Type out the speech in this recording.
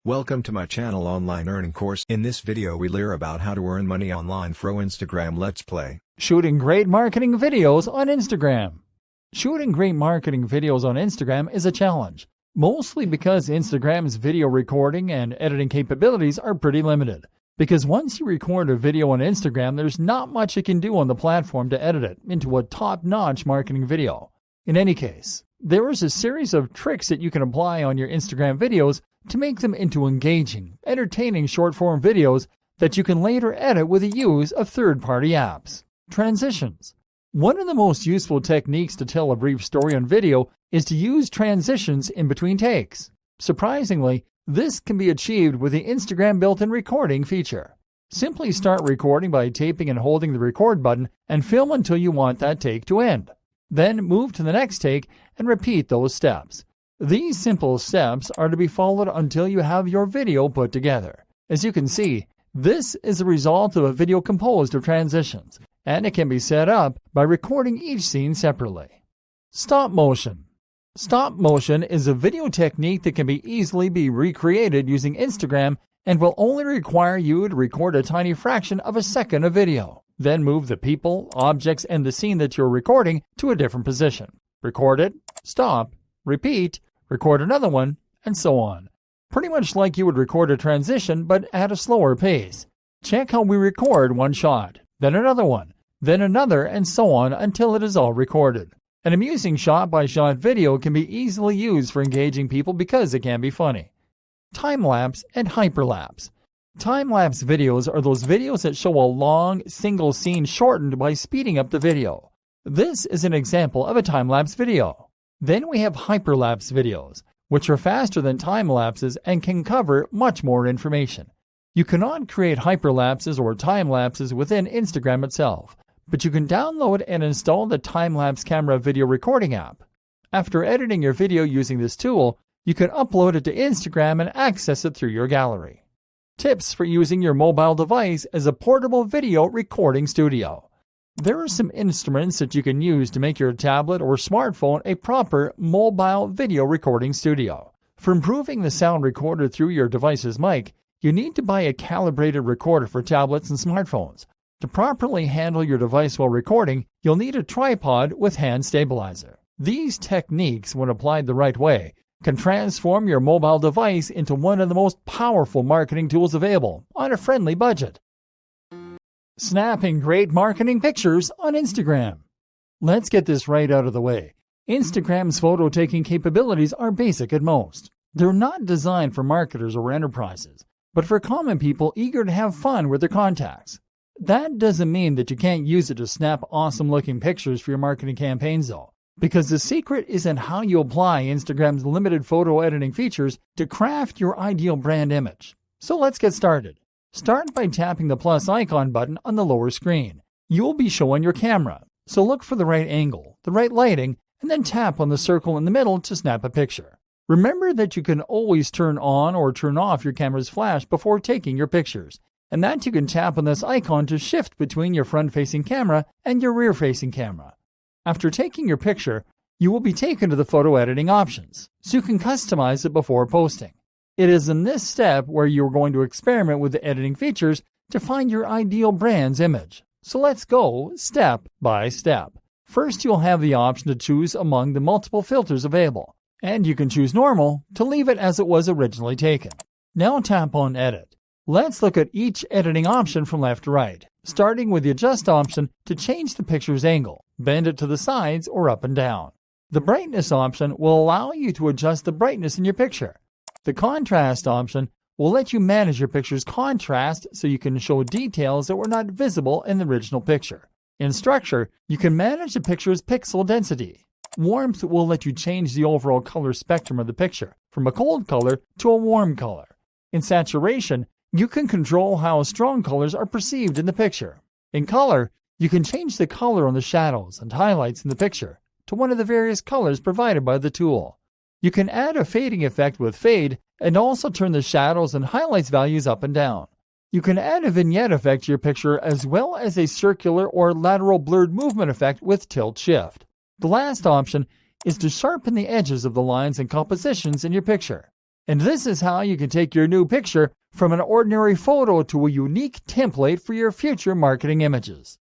Welcome to my channel Online Earning Course. In this video we learn about how to earn money online through Instagram Let's Play. Shooting great marketing videos on Instagram. Shooting great marketing videos on Instagram is a challenge, mostly because Instagram's video recording and editing capabilities are pretty limited. Because once you record a video on Instagram, there's not much you can do on the platform to edit it into a top-notch marketing video. In any case, there is a series of tricks that you can apply on your Instagram videos to make them into engaging, entertaining short-form videos that you can later edit with the use of third-party apps. Transitions. One of the most useful techniques to tell a brief story on video is to use transitions in between takes. Surprisingly, this can be achieved with the Instagram built-in recording feature. Simply start recording by taping and holding the record button and film until you want that take to end. Then move to the next take and repeat those steps. These simple steps are to be followed until you have your video put together. As you can see, this is the result of a video composed of transitions, and it can be set up by recording each scene separately. Stop motion. Stop motion is a video technique that can easily be recreated using Instagram and will only require you to record a tiny fraction of a second of video. Then move the people, objects, and the scene that you're recording to a different position. Record it, stop, repeat, record another one, and so on. Pretty much like you would record a transition, but at a slower pace. Check how we record one shot, then another one, then another, and so on until it is all recorded. An amusing shot-by-shot video can be easily used for engaging people because it can be funny. Time-lapse and hyperlapse. Time-lapse videos are those videos that show a long, single scene shortened by speeding up the video. This is an example of a time-lapse video. Then we have hyperlapse videos, which are faster than time-lapses and can cover much more information. You cannot create hyperlapses or time-lapses within Instagram itself, but you can download and install the time-lapse camera video recording app. After editing your video using this tool, you can upload it to Instagram and access it through your gallery. Tips for using your mobile device as a portable video recording studio. There are some instruments that you can use to make your tablet or smartphone a proper mobile video recording studio. For improving the sound recorded through your device's mic, you need to buy a calibrated recorder for tablets and smartphones. To properly handle your device while recording, you'll need a tripod with hand stabilizer. These techniques, when applied the right way, can transform your mobile device into one of the most powerful marketing tools available on a friendly budget. Snapping great marketing pictures on Instagram. Let's get this right out of the way. Instagram's photo-taking capabilities are basic at most. They're not designed for marketers or enterprises, but for common people eager to have fun with their contacts. That doesn't mean that you can't use it to snap awesome-looking pictures for your marketing campaigns, though, because the secret is in how you apply Instagram's limited photo editing features to craft your ideal brand image. So let's get started. Start by tapping the plus icon button on the lower screen. You'll be showing your camera, so look for the right angle, the right lighting, and then tap on the circle in the middle to snap a picture. Remember that you can always turn on or turn off your camera's flash before taking your pictures, and that you can tap on this icon to shift between your front-facing camera and your rear-facing camera. After taking your picture, you will be taken to the photo editing options, so you can customize it before posting. It is in this step where you're going to experiment with the editing features to find your ideal brand's image. So let's go step by step. First, you'll have the option to choose among the multiple filters available, and you can choose normal to leave it as it was originally taken. Now tap on Edit. Let's look at each editing option from left to right, starting with the Adjust option to change the picture's angle, bend it to the sides or up and down. The Brightness option will allow you to adjust the brightness in your picture. The Contrast option will let you manage your picture's contrast so you can show details that were not visible in the original picture. In Structure, you can manage the picture's pixel density. Warmth will let you change the overall color spectrum of the picture, from a cold color to a warm color. In Saturation, you can control how strong colors are perceived in the picture. In Color, you can change the color on the shadows and highlights in the picture to one of the various colors provided by the tool. You can add a fading effect with Fade and also turn the shadows and highlights values up and down. You can add a vignette effect to your picture as well as a circular or lateral blurred movement effect with Tilt Shift. The last option is to sharpen the edges of the lines and compositions in your picture. And this is how you can take your new picture from an ordinary photo to a unique template for your future marketing images.